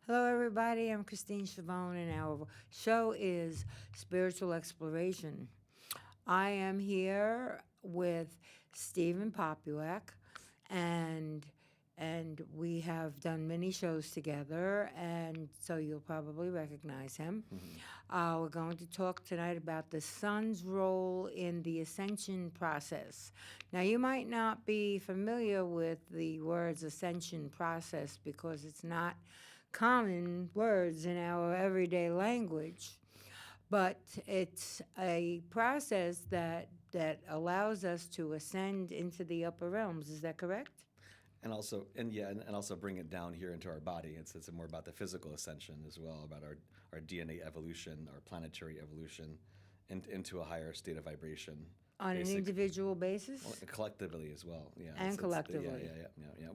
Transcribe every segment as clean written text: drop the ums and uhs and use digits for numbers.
Hello, everybody. I'm Christine Schiavone, and our show is Spiritual Exploration. I am here with Stephen Popiotek, and we have done many shows together, and so you'll probably recognize him. We're going to talk tonight about the sun's role in the ascension process. Now, you might not be familiar with the words ascension process because it's not common words in our everyday language, but it's a process that allows us to ascend into the upper realms. Is that correct? And also bring it down here into our body. It's more about the physical ascension as well, about our DNA evolution, our planetary evolution, into a higher state of vibration. On an individual basis? Collectively as well, yeah. And collectively. Yeah.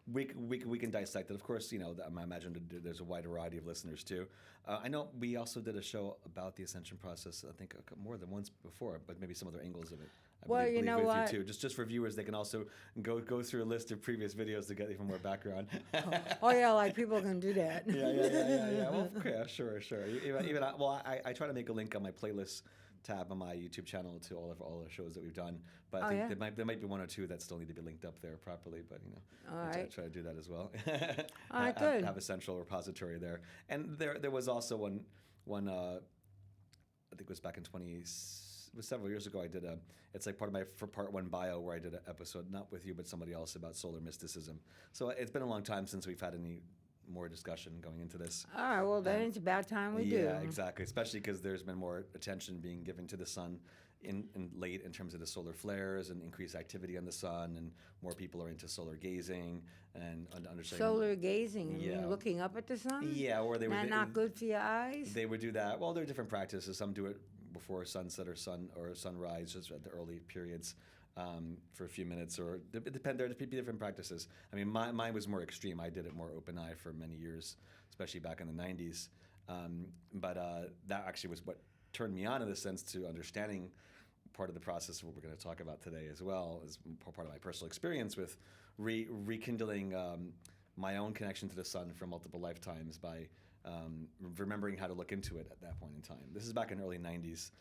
We can dissect it. Of course, I imagine there's a wide variety of listeners too. I know we also did a show about the ascension process, I think more than once before, but maybe some other angles of it. You know with what? You too. Just for viewers, they can also go through a list of previous videos to get even more background. Oh yeah, like people can do that. Yeah. Well, yeah, sure. I try to make a link on my playlist tab on my YouTube channel to all the shows that we've done. But I think there might be one or two that still need to be linked up there properly. But I try to do that as well. All right, good. Have a central repository there. And there was also one. I think it was back in it was several years ago. I did it's like part of my for part one bio where I did an episode not with you but somebody else about solar mysticism. So it's been a long time since we've had any more discussion going into this. All right, well, then it's about time we do. Yeah, exactly. Especially because there's been more attention being given to the sun in late in terms of the solar flares and increased activity on the sun, and more people are into solar gazing and understanding. Solar gazing, looking up at the sun? Yeah, or they would. Not good for your eyes? They would do that. Well, there are different practices. Some do it before sunset or sunrise, just at the early periods. For a few minutes, or there could be different practices. I mean, mine was more extreme. I did it more open eye for many years, especially back in the 90s. But that actually was what turned me on in the sense to understanding part of the process of what we're going to talk about today as well, as part of my personal experience with rekindling my own connection to the sun from multiple lifetimes by remembering how to look into it at that point in time. This is back in the early 90s.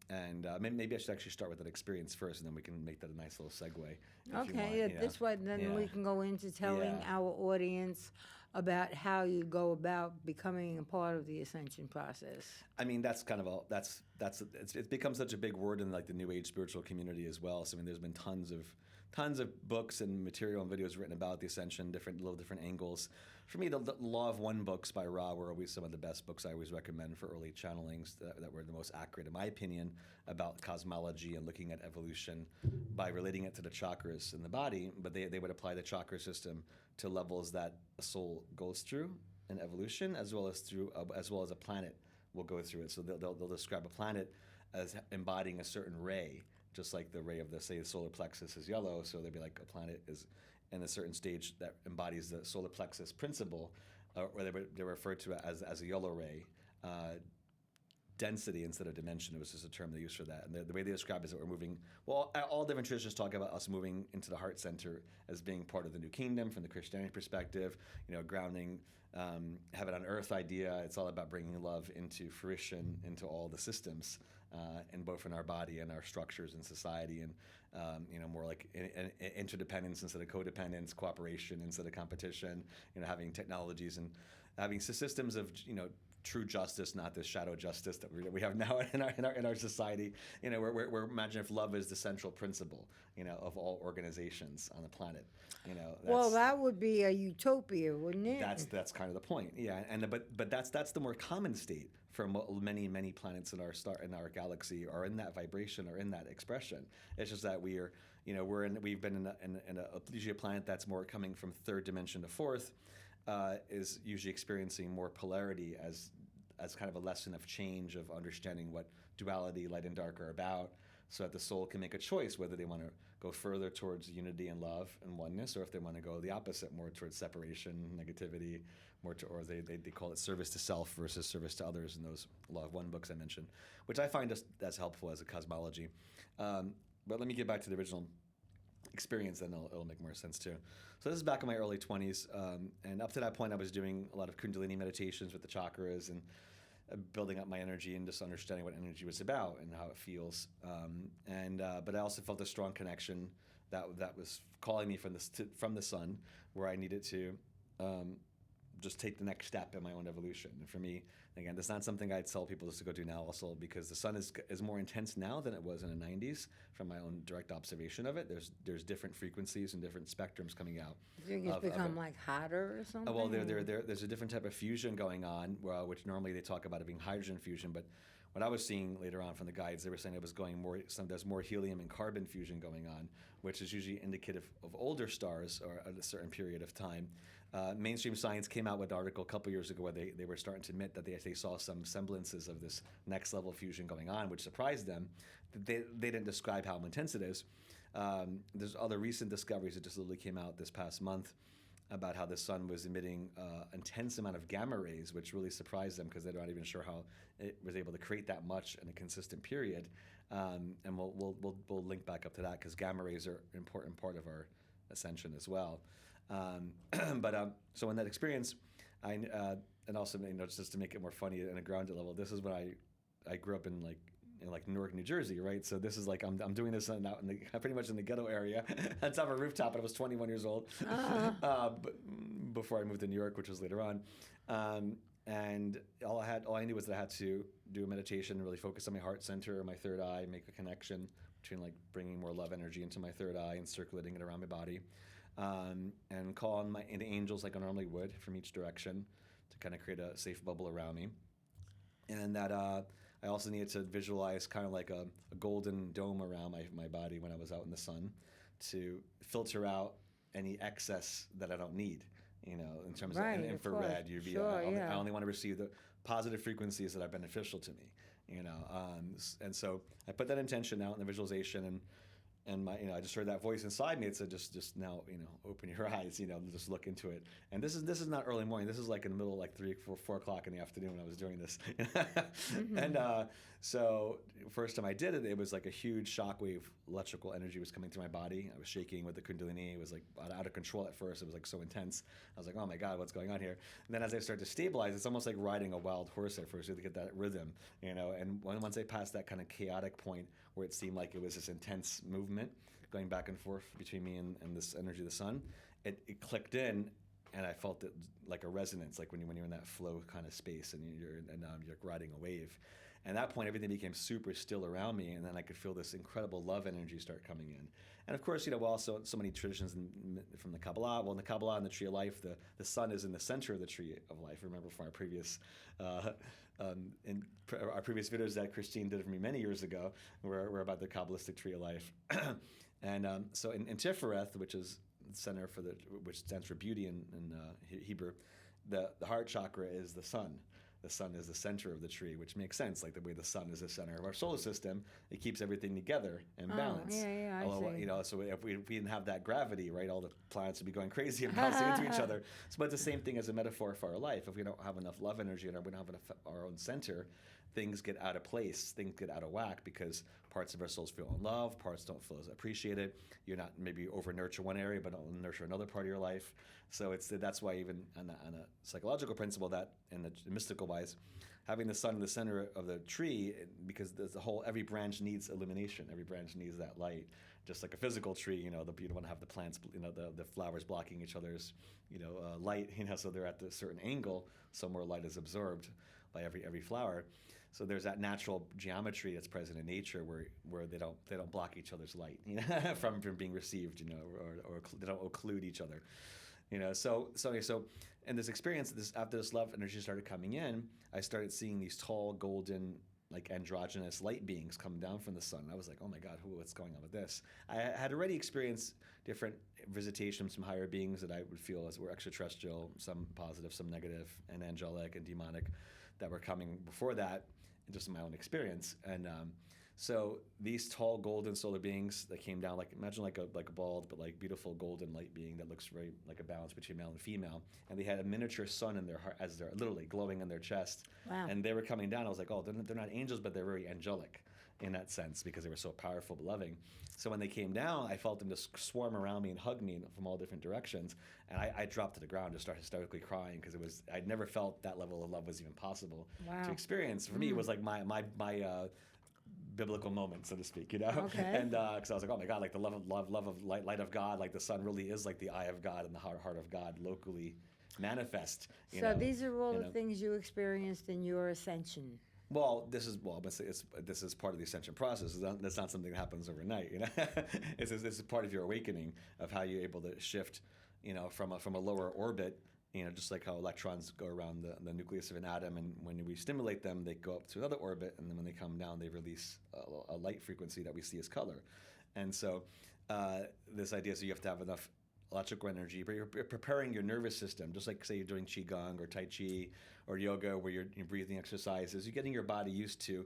And maybe I should actually start with that experience first, and then we can make that a nice little segue. Okay, this way then we can go into telling our audience about how you go about becoming a part of the ascension process. I mean, that's kind of it's become such a big word in like the New Age spiritual community as well. So I mean, there's been tons of books and material and videos written about the ascension, little different angles. For me, the Law of One books by Ra were always some of the best books I always recommend for early channelings that were the most accurate, in my opinion, about cosmology and looking at evolution by relating it to the chakras in the body. But they would apply the chakra system to levels that a soul goes through in evolution, as well as a planet will go through it. So they'll describe a planet as embodying a certain ray, just like the ray of the solar plexus is yellow. So they'd be like a planet is in a certain stage that embodies the solar plexus principle, or they refer to it as a yellow ray. density instead of dimension. It was just a term they used for that. And the way they describe it is that we're moving, well, all different traditions talk about us moving into the heart center as being part of the new kingdom from the Christianity perspective, grounding, heaven on earth idea. It's all about bringing love into fruition, into all the systems, and both in our body and our structures in society, and more like interdependence instead of codependence, cooperation instead of competition, having technologies and having systems of, true justice, not this shadow justice that we have now in our society. We're imagine if love is the central principle, of all organizations on the planet. Well, that would be a utopia, wouldn't it? That's kind of the point. Yeah, but that's the more common state for many planets in our galaxy are in that vibration or in that expression. It's just that we've been in a usually a planet that's more coming from third dimension to fourth. Is usually experiencing more polarity as kind of a lesson of change, of understanding what duality, light and dark, are about, so that the soul can make a choice whether they want to go further towards unity and love and oneness, or if they want to go the opposite, more towards separation, negativity, or they call it service to self versus service to others in those Law of One books I mentioned, which I find just as helpful as a cosmology. But let me get back to the original experience, then it'll make more sense too. So this is back in my early 20s, and up to that point I was doing a lot of Kundalini meditations with the chakras and building up my energy and just understanding what energy was about and how it feels. But I also felt a strong connection that was calling me from the sun, where I needed to just take the next step in my own evolution. And for me, again, that's not something I'd tell people just to go do now also, because the sun is more intense now than it was in the 90s from my own direct observation of it. There's different frequencies and different spectrums coming out. You think it's become like hotter or something? Well, there's a different type of fusion going on, which normally they talk about it being hydrogen fusion, but what I was seeing later on from the guides, they were saying it was going more. There's more helium and carbon fusion going on, which is usually indicative of older stars or at a certain period of time. Mainstream science came out with an article a couple years ago where they were starting to admit that they saw some semblances of this next level fusion going on, which surprised them. They didn't describe how intense it is. There's other recent discoveries that just literally came out this past month about how the sun was emitting intense amount of gamma rays, which really surprised them because they're not even sure how it was able to create that much in a consistent period. And we'll link back up to that because gamma rays are an important part of our ascension as well. So in that experience, and also just to make it more funny at a grounded level, this is when I grew up in Newark, New Jersey, right? So this is like I'm doing this out pretty much in the ghetto area on top of a rooftop, and I was 21 years old before I moved to New York, which was later on. And all I knew was that I had to do a meditation and really focus on my heart center, my third eye, make a connection between bringing more love energy into my third eye and circulating it around my body. And call on my angels like I normally would from each direction to kind of create a safe bubble around me. And that I also needed to visualize kind of like a golden dome around my body when I was out in the sun to filter out any excess that I don't need, in terms of infrared, UV. Sure, I only want to receive the positive frequencies that are beneficial to me, and so I put that intention out in the visualization, and my, I just heard that voice inside me. It said, just now, open your eyes, just look into it. And this is not early morning. This is like in the middle of 4 o'clock in the afternoon when I was doing this. Mm-hmm. And so first time I did it, it was like a huge shockwave electrical energy was coming through my body. I was shaking with the Kundalini. It was like out of control at first. It was like so intense. I was like, oh my God, what's going on here? And then as I started to stabilize, it's almost like riding a wild horse at first. You have to get that rhythm, and once I passed that kind of chaotic point where it seemed like it was this intense movement going back and forth between me and this energy of the sun, it clicked in, and I felt it like a resonance, like when you're in that flow kind of space and you're riding a wave. And at that point, everything became super still around me, and then I could feel this incredible love energy start coming in. And of course, also so many traditions from the Kabbalah. Well, in the Kabbalah and the Tree of Life, the sun is in the center of the Tree of Life. Remember from our previous videos that Christine did for me many years ago, were about the Kabbalistic Tree of Life. And so in Tifereth, which is the center which stands for beauty in Hebrew, the heart chakra is the sun. The sun is the center of the tree, which makes sense. Like the way the sun is the center of our solar system, it keeps everything together and balanced. Yeah, I see. So if we didn't have that gravity, right, all the planets would be going crazy and bouncing into each other. So, but the same thing as a metaphor for our life. If we don't have enough love energy and we don't have enough our own center, things get out of place, things get out of whack because parts of our souls feel unloved, parts don't feel as appreciated. You're not maybe over nurture one area, but don't nurture another part of your life. So that's why even on a psychological principle that, and the mystical wise, having the sun in the center of the tree, because there's every branch needs illumination. Every branch needs that light. Just like a physical tree, you don't want to have the plants, the flowers blocking each other's, light, so they're at a certain angle, so more light is absorbed by every flower. So there's that natural geometry that's present in nature where they don't block each other's light, from being received, or they don't occlude each other. So in this experience, after this love energy started coming in, I started seeing these tall, golden, like androgynous light beings coming down from the sun. I was like, oh my God, what's going on with this? I had already experienced different visitations from higher beings that I would feel as were extraterrestrial, some positive, some negative, and angelic and demonic, that were coming before that, just in my own experience. And so these tall golden solar beings that came down, imagine like a bald but like beautiful golden light being that looks very like a balance between male and female, and they had a miniature sun in their heart, as they're literally glowing in their chest. Wow. And they were coming down. I was like, oh, they're not angels, but they're very angelic in that sense because they were so powerful, loving. So when they came down, I felt them just swarm around me and hug me from all different directions, and I dropped to the ground, just started hysterically crying because I'd never felt that level of love was even possible to experience. For me, it was like my biblical moment, so to speak, Okay. And because I was like, oh my God, like the love of light of God, like the sun really is like the eye of God and the heart of God locally manifest. These are all the things you experienced in your ascension. Well, this is part of the ascension process. That's not something that happens overnight. This is part of your awakening of how you're able to shift, from a lower orbit. Just like how electrons go around the nucleus of an atom, and when we stimulate them, they go up to another orbit, and then when they come down, they release a light frequency that we see as color. And so this idea is that you have to have enough electrical energy, but you're preparing your nervous system, just like, say, you're doing Qigong or Tai Chi or yoga, where you're breathing exercises. You're getting your body used to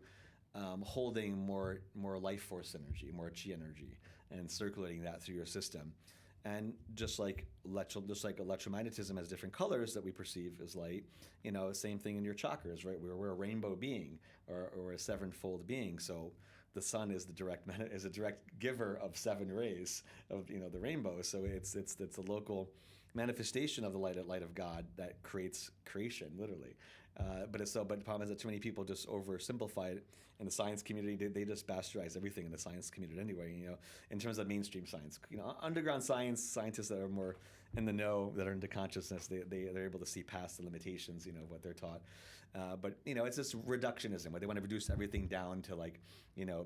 holding more life force energy, more Qi energy, and circulating that through your system. And just like electromagnetism has different colors that we perceive as light, same thing in your chakras, right? We're a rainbow being or a sevenfold being. So the sun is a direct giver of 7 rays of the rainbow. So it's a local manifestation of the light of God that creates creation, literally. But the problem is that too many people just oversimplify it. In the science community, they just bastardize everything in the science community anyway. In terms of mainstream science, underground scientists that are more in the know, that are into consciousness, they're able to see past the limitations, of what they're taught. But it's this reductionism where they want to reduce everything down to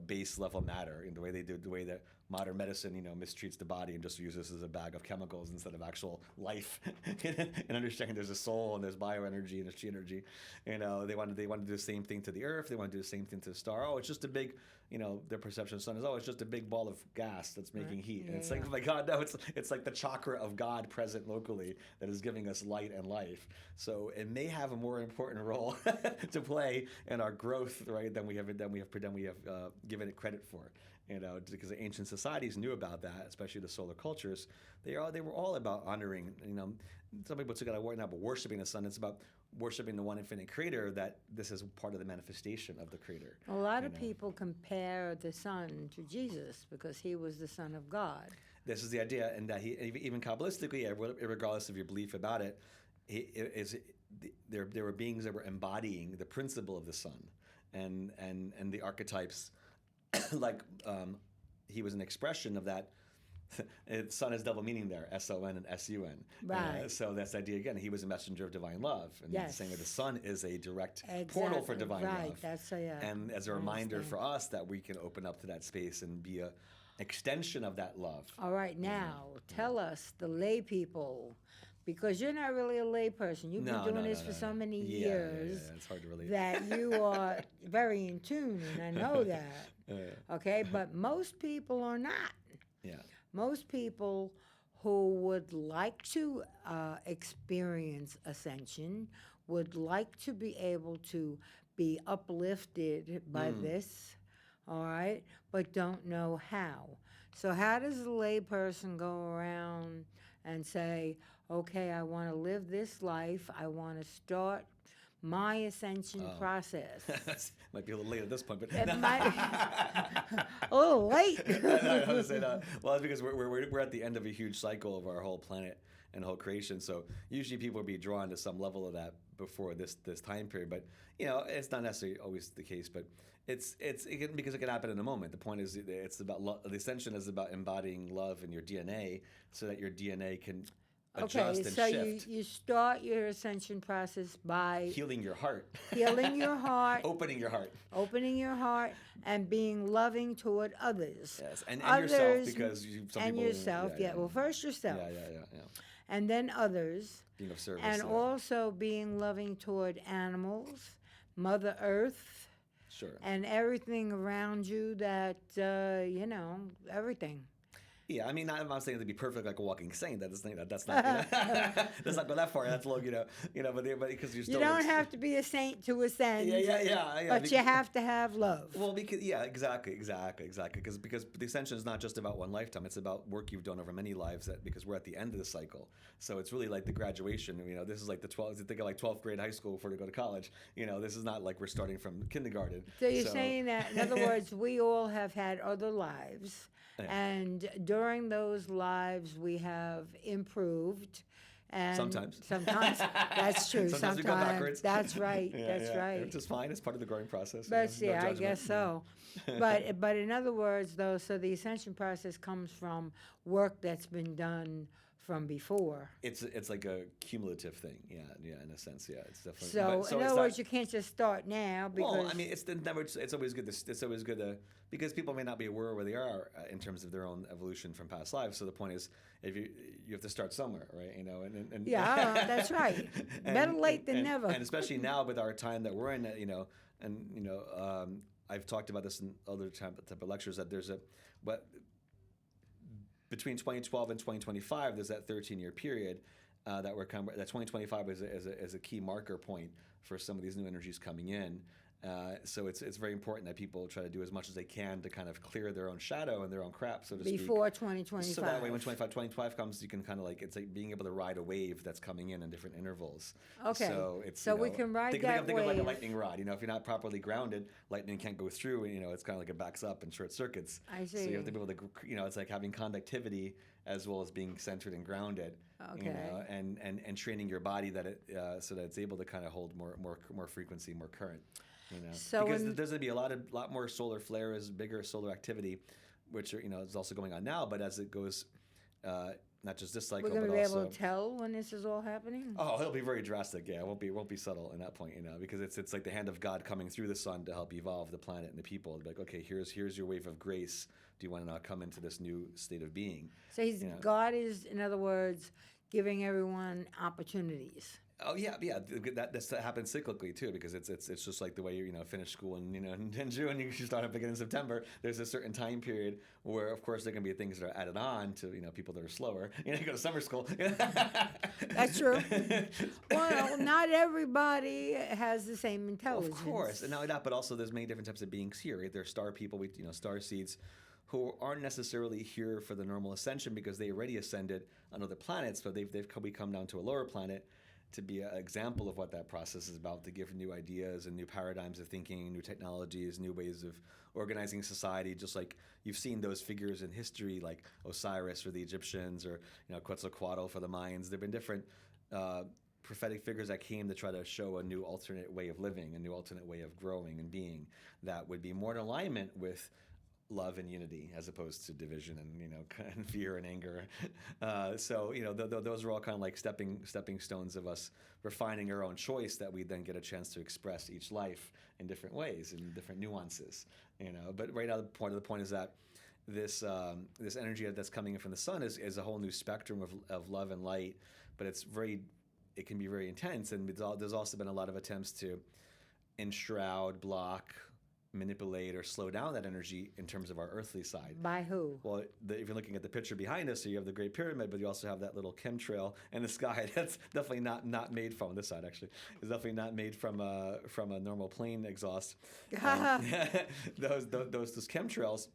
base level matter, in the way that modern medicine mistreats the body and just uses this as a bag of chemicals instead of actual life, and understanding there's a soul and there's bioenergy and there's chi energy. They want to do the same thing to the earth. They want to do the same thing to the star. Oh, it's just a big, their perception of the sun is, it's just a big ball of gas that's making heat. And it's like, oh my God, no, it's like the chakra of God present locally that is giving us light and life. So it may have a more important role to play in our growth, right, than we have given it credit for. Because the ancient societies knew about that, especially the solar cultures. They were all about honoring. Some people took it out about worshiping the sun. It's about worshiping the one infinite creator. That this is part of the manifestation of the creator. A lot of people compare the sun to Jesus because he was the Son of God. This is the idea, and that he, even Kabbalistically, regardless of your belief about it, there were beings that were embodying the principle of the sun, and the archetypes. He was an expression of that. Sun has double meaning there, S-O-N and S-U-N. Right. So that's the idea again. He was a messenger of divine love. And yes. Saying that the sun is a direct portal for divine love. Right, that's And as a reminder for us that we can open up to that space and be an extension of that love. All right, now tell us, the lay people, because you're not really a lay person. You've been doing this for so many years. Yeah, it's hard to relate. That you are very in tune, and I know that. Okay, but most people are not. Yeah. Most people who would like to experience ascension, would like to be able to be uplifted by this, all right, but don't know how. So how does a lay person go around and say, okay, I want to live this life, I want to start my ascension process. Might be a little late at this point, but It might a little late. I would say that. Well, it's because we're at the end of a huge cycle of our whole planet and whole creation. So usually people will be drawn to some level of that before this time period. But it's not necessarily always the case. But because it can happen in a moment. The point is, it's about the ascension is about embodying love in your DNA, so that your DNA can adjust and so shift. you start your ascension process by Healing your heart. healing your heart, Opening your heart. and being loving toward others. Yes, and Others, yourself, because some and people... yourself, Well, first yourself. Yeah. And then others. Being of service. And also being loving toward animals, Mother Earth, Sure. and everything around you that, everything. Yeah, I mean, I'm not saying to be perfect like a walking saint. That's not let's not go that far. That's a little, but because you're still... You don't have to be a saint to ascend. Yeah. But you have to have love. Well, exactly. Because the ascension is not just about one lifetime. It's about work you've done over many lives. Because we're at the end of the cycle, so it's really like the graduation. This is like the 12th. Think of like 12th grade high school before to go to college. This is not like we're starting from kindergarten. So you're saying that, in other words, we all have had other lives. Yeah. And during those lives, we have improved. And sometimes that's true. Sometimes we go backwards. That's right. That's right. Which is fine. It's part of the growing process. But no I guess so. But in other words, though, so the ascension process comes from work that's been done from before. It's like a cumulative thing. Yeah, in a sense. Yeah, it's definitely. So in other words, you can't just start now because. Well, I mean, it's always good. It's always good to, because people may not be aware where they are in terms of their own evolution from past lives. So the point is, if you have to start somewhere, right? And yeah, that's right. Better late than never. And especially now with our time that we're in, I've talked about this in other type of lectures, that there's between 2012 and 2025, there's that 13-year period that 2025 is a key marker point for some of these new energies coming in. So it's very important that people try to do as much as they can to kind of clear their own shadow and their own crap, so to speak. Before 2025. So that way when 2025 comes, you can kind of it's like being able to ride a wave that's coming in different intervals. Okay. So we can ride think that of like a wave. lightning rod. If you're not properly grounded, lightning can't go through. It's kind of like it backs up and short circuits. I see. So you have to be able to, it's like having conductivity as well as being centered and grounded. Okay. And training your body so that it's able to kind of hold more frequency, more current. So because there's going to be a lot more solar flares, bigger solar activity, which is also going on now. But as it goes, not just this cycle, we're going to but be also, able to tell when this is all happening. Oh, it'll be very drastic. Yeah, it won't be subtle in that point, because it's like the hand of God coming through the sun to help evolve the planet and the people. It'll be like, okay, here's your wave of grace. Do you want to now come into this new state of being? So God is, in other words, giving everyone opportunities. Oh yeah. That happens cyclically too, because it's just like the way you finish school and in June you start up again in September. There's a certain time period where, of course, there can be things that are added on to people that are slower. You go to summer school. That's true. Well, not everybody has the same intelligence. Of course, and not only that, but also there's many different types of beings here. Right? There's star people, star seeds, who aren't necessarily here for the normal ascension because they already ascended on other planets, but we come down to a lower planet to be an example of what that process is about, to give new ideas and new paradigms of thinking, new technologies, new ways of organizing society, just like you've seen those figures in history like Osiris for the Egyptians or Quetzalcoatl for the Mayans. There have been different prophetic figures that came to try to show a new alternate way of living, a new alternate way of growing and being that would be more in alignment with love and unity as opposed to division and fear and anger. So those are all kind of like stepping stones of us refining our own choice that we then get a chance to express each life in different ways and different nuances. But right now the point is that this energy that's coming in from the sun is a whole new spectrum of love and light, but it can be very intense, and there's also been a lot of attempts to enshroud, block, manipulate, or slow down that energy in terms of our earthly side. By who? Well, if you're looking at the picture behind us, so you have the Great Pyramid, but you also have that little chemtrail in the sky. That's definitely not made from this side. Actually, it's definitely not made from a normal plane exhaust. Those chemtrails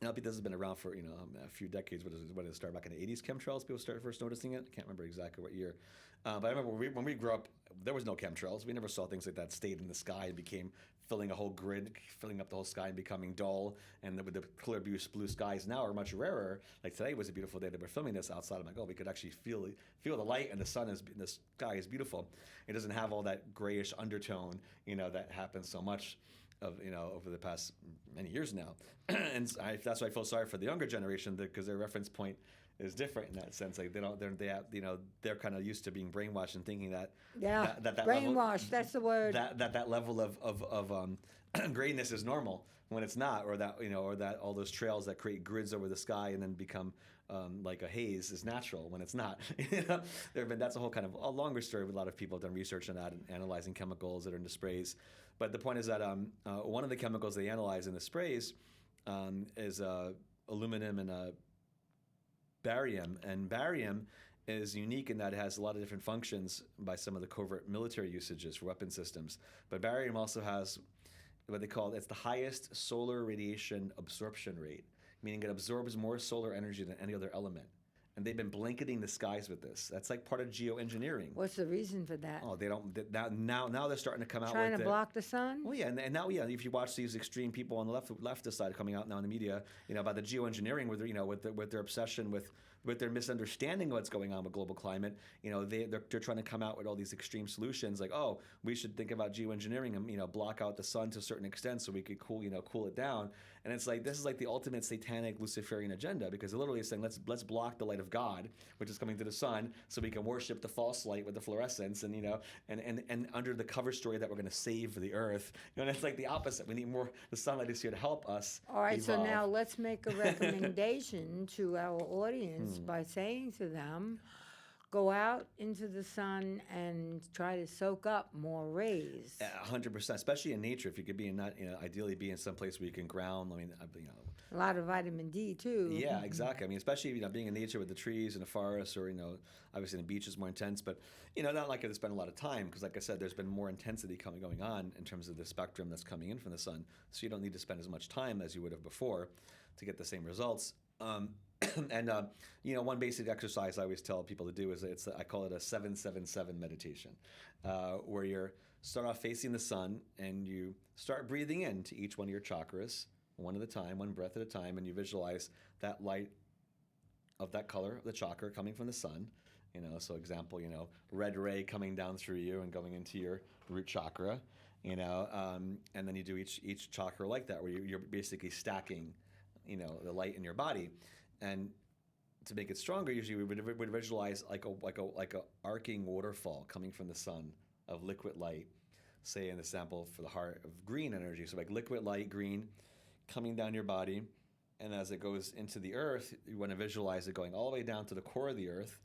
this has been around for a few decades. What did it start back in the 80s? Chemtrails, people started first noticing it. I can't remember exactly what year, but I remember when we grew up, there was no chemtrails. We never saw things like that stayed in the sky and became filling a whole grid, filling up the whole sky and becoming dull. And with the clear blue skies now are much rarer. Like today was a beautiful day that we're filming this outside. I'm like, oh, we could actually feel the light, and the sky is beautiful. It doesn't have all that grayish undertone, that happens so much over the past many years now. And that's why I feel sorry for the younger generation, because their reference point is different in that sense. Like they're kind of used to being brainwashed and thinking that brainwashed. That's the word. That level of grayness is normal when it's not, or that all those trails that create grids over the sky and then become like a haze is natural when it's not. That's a whole kind of a longer story. With a lot of people have done research on that and analyzing chemicals that are in the sprays. But the point is that one of the chemicals they analyze in the sprays is aluminum and barium. And barium is unique in that it has a lot of different functions by some of the covert military usages for weapon systems. But barium also has what they call, it's the highest solar radiation absorption rate, meaning it absorbs more solar energy than any other element. And they've been blanketing the skies with this. That's like part of geoengineering. What's the reason for that? Oh, they don't. Now they're starting to come out trying with to block the sun. Oh yeah, and now if you watch these extreme people on the leftist side coming out now in the media, about the geoengineering, with their obsession with their misunderstanding of what's going on with global climate, they're trying to come out with all these extreme solutions, like, oh, we should think about geoengineering and block out the sun to a certain extent so we could cool it down. And it's like, this is like the ultimate satanic Luciferian agenda, because they're literally saying let's block the light of God, which is coming to the sun, so we can worship the false light with the fluorescence, and under the cover story that we're going to save the earth. And it's like the opposite. We need more. The sunlight is here to help us. All right, evolve. so now let's make a recommendation to our audience by saying to them, go out into the sun and try to soak up more rays. 100%, especially in nature. If you could be ideally be in some place where you can ground. A lot of vitamin D too. Yeah, exactly. Especially being in nature with the trees and the forest, or obviously the beach is more intense. But not like to spend a lot of time, because like I said, there's been more intensity going on in terms of the spectrum that's coming in from the sun. So you don't need to spend as much time as you would have before to get the same results. And one basic exercise I always tell people to do is I call it a 777 meditation, where you start off facing the sun and you start breathing into each one of your chakras, one at a time, one breath at a time, and you visualize that light of that color of the chakra coming from the sun. So example, red ray coming down through you and going into your root chakra, and then you do each chakra like that, where you're basically stacking, the light in your body. And to make it stronger, usually we would visualize like a arcing waterfall coming from the sun of liquid light, say in the sample for the heart of green energy. So like liquid light, green, coming down your body. And as it goes into the earth, you want to visualize it going all the way down to the core of the earth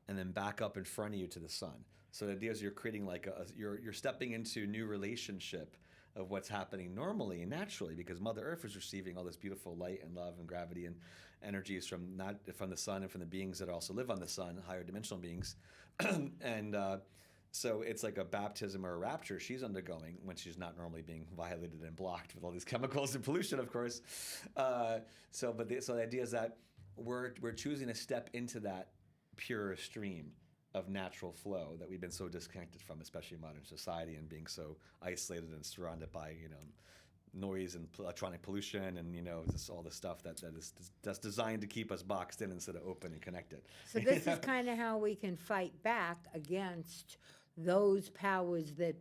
and then back up in front of you to the sun. So the idea is you're creating you're stepping into a new relationship of what's happening normally and naturally, because Mother Earth is receiving all this beautiful light and love and gravity and energies from the sun and from the beings that also live on the sun, higher dimensional beings. And so it's like a baptism or a rapture she's undergoing when she's not normally being violated and blocked with all these chemicals and pollution, of course. So the idea is that we're choosing to step into that pure stream of natural flow that we've been so disconnected from, especially in modern society, and being so isolated and surrounded by noise and electronic pollution and just all the stuff that's designed to keep us boxed in instead of open and connected. So this is kind of how we can fight back against those powers that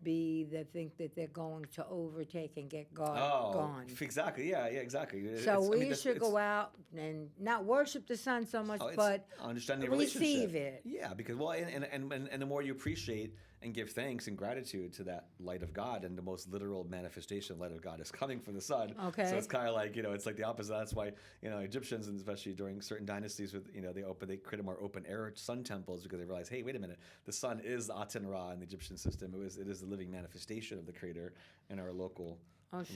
think that they're going to overtake and get gone. Exactly. Yeah, exactly. So we should go out and not worship the sun so much, but understand the receive it. Yeah, because and the more you appreciate and give thanks and gratitude to that light of God, and the most literal manifestation of light of God is coming from the sun. Okay. So it's kind of like it's like the opposite. That's why Egyptians, and especially during certain dynasties, with they created more open air sun temples, because they realized, hey, wait a minute, the sun is Aten Ra in the Egyptian system. It is the living manifestation of the Creator in our local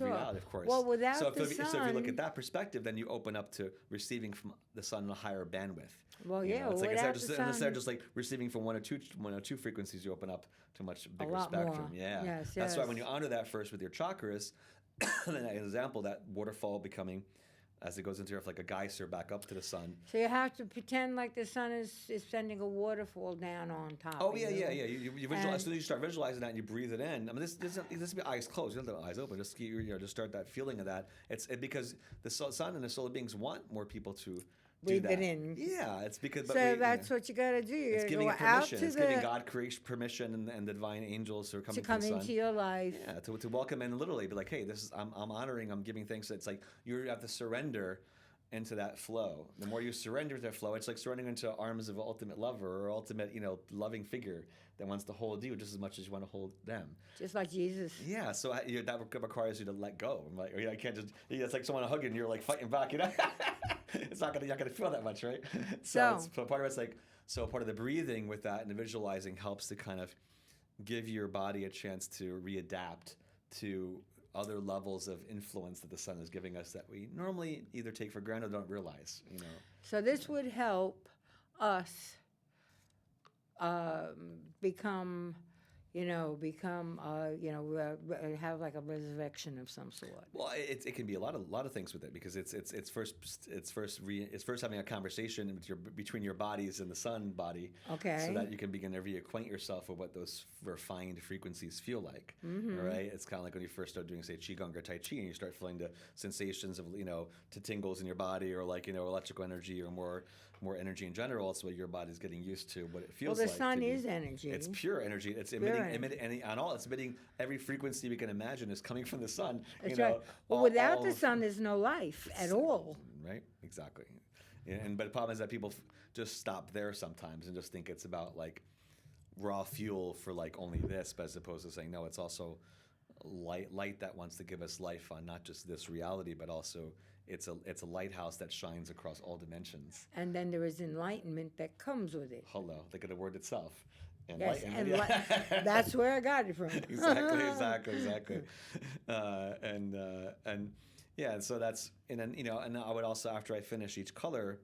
reality, of course. Well, without so the sun, so if you look at that perspective, then you open up to receiving from the sun in a higher bandwidth. Well, yeah, it's like without instead of just like receiving from one or two frequencies, you open up to a much bigger spectrum. More. Yeah, yes, that's why when you honor that first with your chakras, an example, that waterfall becoming as it goes into Earth, like a geyser back up to the sun. So you have to pretend like the sun is sending a waterfall down on top. Oh of yeah, you. yeah, yeah. You visualize, as soon as you start visualizing that and you breathe it in. I mean, this be eyes closed. You don't have the eyes open. Just just start that feeling of that. Because the sun and the solar beings want more people to do Breathe that. it in. Yeah, it's because. So that's what you got to do. You It's got to giving go it out permission. to It's giving God creation permission and the divine angels who are coming to come from the sun. into your life. Yeah, to welcome and literally be like, hey, this is I'm honoring, I'm giving thanks. It's like you have to surrender into that flow. The more you surrender to that flow, it's like surrendering into arms of an ultimate lover or ultimate, loving figure that wants to hold you just as much as you want to hold them. Just like Jesus. Yeah, so that requires you to let go. Like, I can't just. It's like someone hugging, and you're like fighting back. It's not gonna feel that much, right? So part of it's like, part of the breathing with that and the visualizing helps to kind of give your body a chance to readapt to other levels of influence that the sun is giving us that we normally either take for granted or don't realize. So this would help us become, have like a resurrection of some sort. Well, it can be a lot of things with it because it's first having a conversation between your bodies and the sun body, Okay. so that you can begin to reacquaint yourself with what those refined frequencies feel like. Mm-hmm. Right? It's kind of like when you first start doing, say, qigong or tai chi, and you start feeling the sensations of to tingles in your body or like electrical energy or more energy in general. It's what your body's getting used to what it feels Well, like. the sun is energy. It's pure energy. It's emitting on all. It's emitting every frequency we can imagine is coming from the sun. That's right. Well, without the sun, there's no life at all. Right? Exactly. But the problem is that people just stop there sometimes and just think it's about like raw fuel for like only this, but as opposed to saying no, it's also light that wants to give us life on not just this reality, but also it's a lighthouse that shines across all dimensions. And then there is enlightenment that comes with it. Hello, look at the word itself. Yes, that's where I got it from. Exactly. And yeah, so that's and I would also, after I finish each color,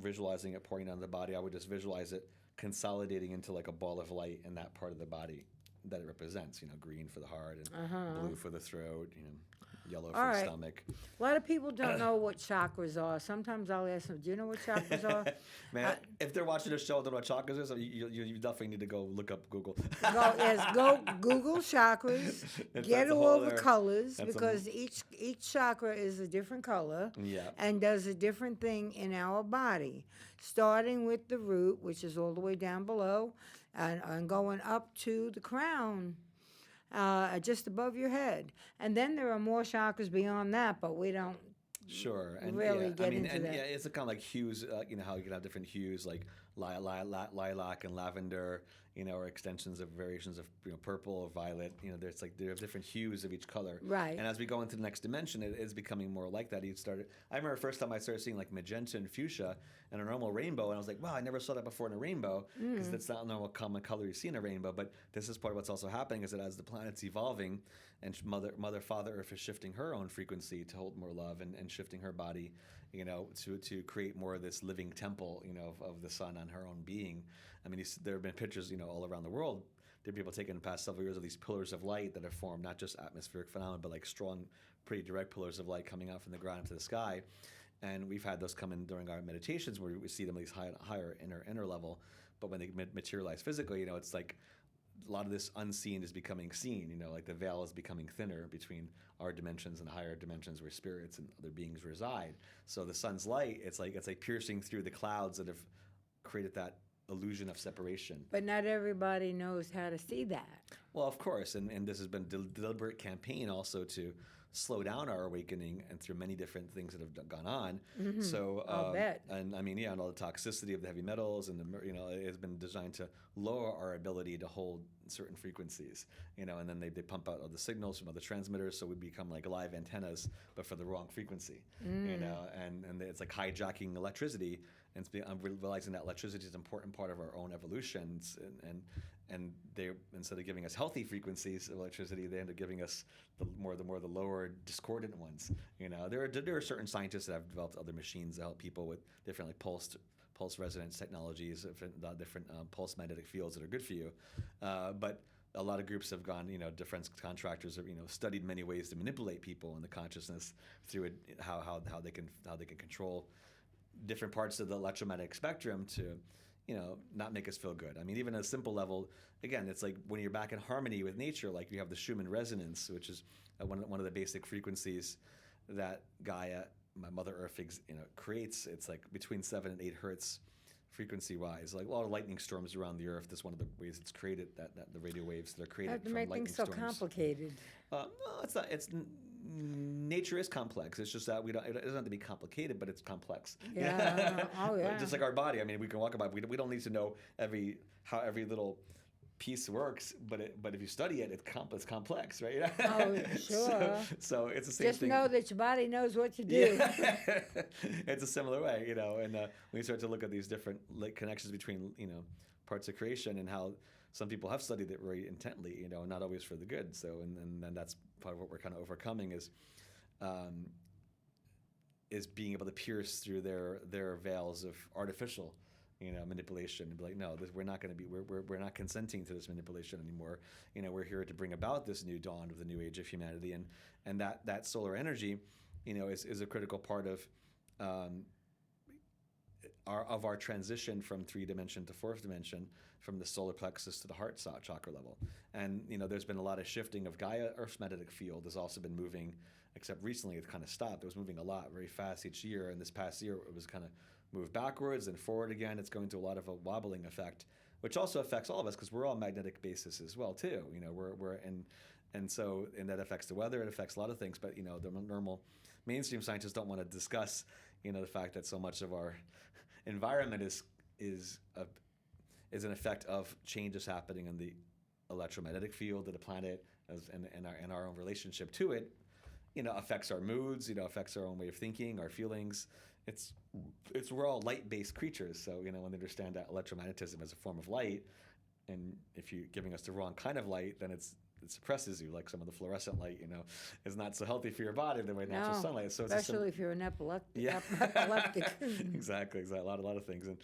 visualizing it pouring on the body, I would just visualize it consolidating into like a ball of light in that part of the body that it represents. Green for the heart and blue for the throat. Yellow for the stomach. A lot of people don't know what chakras are. Sometimes I'll ask them, do you know what chakras are? Man, if they're watching the show and don't know what chakras is, you definitely need to go look up Google. Go Google chakras, get all the colors, because each chakra is a different color and does a different thing in our body, starting with the root, which is all the way down below, and going up to the crown. Just above your head. And then there are more chakras beyond that, but we don't really get into that. Yeah, it's kind of like hues, how you can have different hues like lilac and lavender, or extensions of variations of purple or violet. There are different hues of each color. Right. And as we go into the next dimension, it is becoming more like that. I remember the first time I started seeing like magenta and fuchsia in a normal rainbow, and I was like, wow, I never saw that before in a rainbow, because that's not a normal common color you see in a rainbow. But this is part of what's also happening, is that as the planet's evolving and Father Earth is shifting her own frequency to hold more love and shifting her body, to create more of this living temple, of the sun on her own being. I mean, there have been pictures, all around the world. There are people taking the past several years of these pillars of light that have formed, not just atmospheric phenomena, but like strong, pretty direct pillars of light coming out from the ground into the sky. And we've had those come in during our meditations where we see them at least higher inner level. But when they materialize physically, it's like a lot of this unseen is becoming seen. Like the veil is becoming thinner between our dimensions and the higher dimensions where spirits and other beings reside. So the sun's light, it's like piercing through the clouds that have created that illusion of separation. But not everybody knows how to see that. Well, of course, and this has been a deliberate campaign also to slow down our awakening, and through many different things that have gone on. Mm-hmm. So, I'll bet. And I mean, and all the toxicity of the heavy metals, and it has been designed to lower our ability to hold certain frequencies. And then they pump out other signals from other transmitters, so we become like live antennas, but for the wrong frequency. And it's like hijacking electricity. And I'm realizing that electricity is an important part of our own evolutions, and they, instead of giving us healthy frequencies of electricity, they end up giving us the lower discordant ones. There are certain scientists that have developed other machines that help people with different like pulse resonance technologies, different pulse magnetic fields that are good for you, but a lot of groups have gone, defense contractors have, studied many ways to manipulate people in the consciousness through it, how they can control different parts of the electromagnetic spectrum to, not make us feel good. I mean, even at a simple level, again, it's like when you're back in harmony with nature, like you have the Schumann resonance, which is one of the basic frequencies that Gaia, my Mother Earth, creates. It's like between 7 and 8 hertz frequency-wise. Like a lot of lightning storms around the Earth. That's one of the ways it's created. That the radio waves that are created from make lightning things so storms. complicated. No, it's not. Nature is complex. It's just that it doesn't have to be complicated, but it's complex. Yeah. Oh, yeah. Just like our body. I mean, we can walk about. We don't need to know how every little piece works, but if you study it, it's complex, right? Oh, sure. So it's the same Just thing. know that your body knows what to do. Yeah. It's a similar way, and when you start to look at these different connections between, parts of creation and how some people have studied it very intently, not always for the good. So, and that's part of what we're kind of overcoming is being able to pierce through their veils of artificial, manipulation, and be like, no, we're not going to be, we're not consenting to this manipulation anymore. We're here to bring about this new dawn of the new age of humanity, and that solar energy, is a critical part of our transition from 3 dimension to 4th dimension, from the solar plexus to the heart chakra level. And there's been a lot of shifting of Gaia. Earth's magnetic field has also been moving, except recently it kind of stopped. It was moving a lot, very fast each year, and this past year it was kind of moved backwards and forward again. It's going through a lot of a wobbling effect, which also affects all of us because we're all magnetic basis as well too. And that affects the weather. It affects a lot of things. But the normal mainstream scientists don't want to discuss the fact that so much of our environment is an effect of changes happening in the electromagnetic field of the planet, and our own relationship to it. Affects our moods. Affects our own way of thinking, our feelings. We're all light-based creatures, so when they understand that electromagnetism as a form of light, and if you're giving us the wrong kind of light, then it suppresses you, like some of the fluorescent light, is not so healthy for your body the way natural sunlight. So especially if you're an epileptic. Yeah. Epileptic. Exactly, a lot of things, and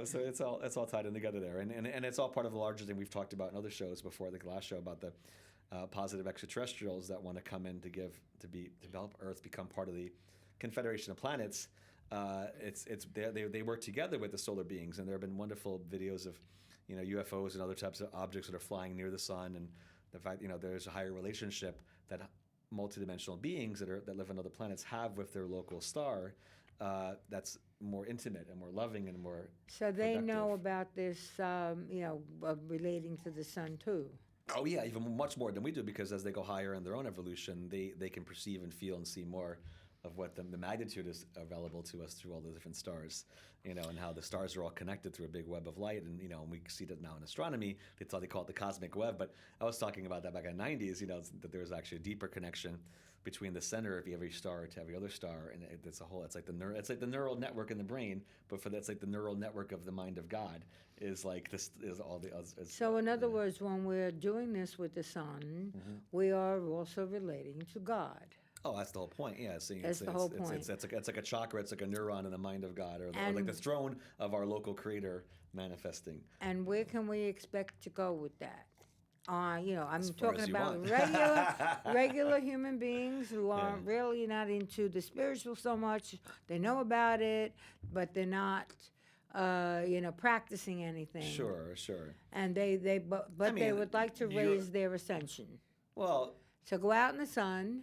so it's all tied in together there, and it's all part of the larger thing we've talked about in other shows before. The last show about the positive extraterrestrials that want to come in to help Earth become part of the Confederation of Planets. They work together with the solar beings, and there have been wonderful videos of UFOs and other types of objects that are flying near the sun, and the fact there's a higher relationship that multidimensional beings that live on other planets have with their local star, that's more intimate and more loving and more So they productive. know about this, relating to the sun too. Oh yeah, even much more than we do, because as they go higher in their own evolution, they can perceive and feel and see more of what the magnitude is available to us through all the different stars, and how the stars are all connected through a big web of light, and and we see that now in astronomy. They call it the cosmic web, but I was talking about that back in the 90s. That there's actually a deeper connection between the center of every star to every other star, and it's like the neural network in the brain, but it's like the neural network of the mind of God is like this is all the. So in other words, when we're doing this with the sun, we are also relating to God. Oh, that's the whole point. Yeah, That's the whole point. It's like a chakra. It's like a neuron in the mind of God, or like the throne of our local Creator manifesting. And where can we expect to go with that? I'm As far talking as you about want. regular human beings who are really not into the spiritual so much. They know about it, but they're not, practicing anything. Sure. And they would like to raise their ascension. Well. So go out in the sun,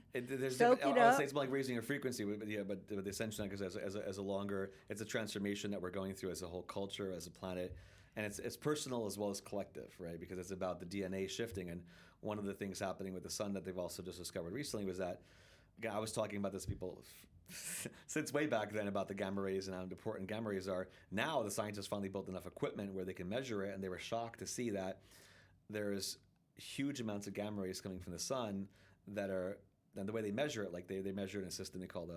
Soak it I up. would say it's like raising your frequency, but the ascension, because as a longer, it's a transformation that we're going through as a whole culture, as a planet, and it's personal as well as collective, right? Because it's about the DNA shifting, and one of the things happening with the sun that they've also just discovered recently was that, again, I was talking about this people since way back then about the gamma rays and how important gamma rays are. Now the scientists finally built enough equipment where they can measure it, and they were shocked to see that there's huge amounts of gamma rays coming from the sun that are, and the way they measure it, like they measure it in a system they call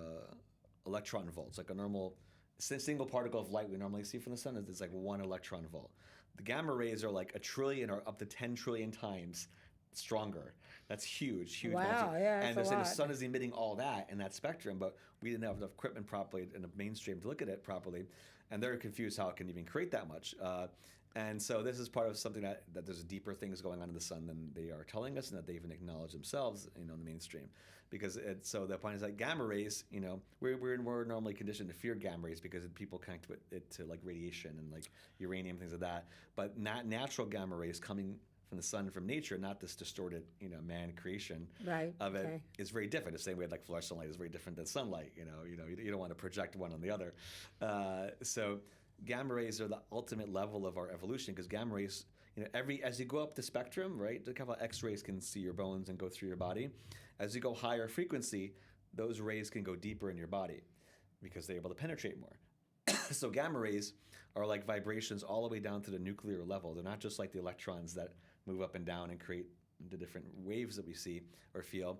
electron volts, like a normal single particle of light we normally see from the sun is like 1 electron volt. The gamma rays are like 1 trillion or up to 10 trillion times stronger. That's huge. Wow, yeah, that's and they're a saying lot. the sun is emitting all that in that spectrum, but we didn't have enough equipment properly in the mainstream to look at it properly, and they're confused how it can even create that much. And so this is part of something that there's deeper things going on in the sun than they are telling us, and that they even acknowledge themselves, in the mainstream. Because so the point is that gamma rays, we're normally conditioned to fear gamma rays because people connect with it to like radiation and like uranium, things like that. But natural gamma rays coming from the sun, from nature, not this distorted, man creation of it, is very different. The same way like fluorescent light is very different than sunlight. You don't want to project one on the other. So gamma rays are the ultimate level of our evolution, because gamma rays, as you go up the spectrum, right? Look how X-rays can see your bones and go through your body. As you go higher frequency, those rays can go deeper in your body because they're able to penetrate more. So gamma rays are like vibrations all the way down to the nuclear level. They're not just like the electrons that move up and down and create the different waves that we see or feel,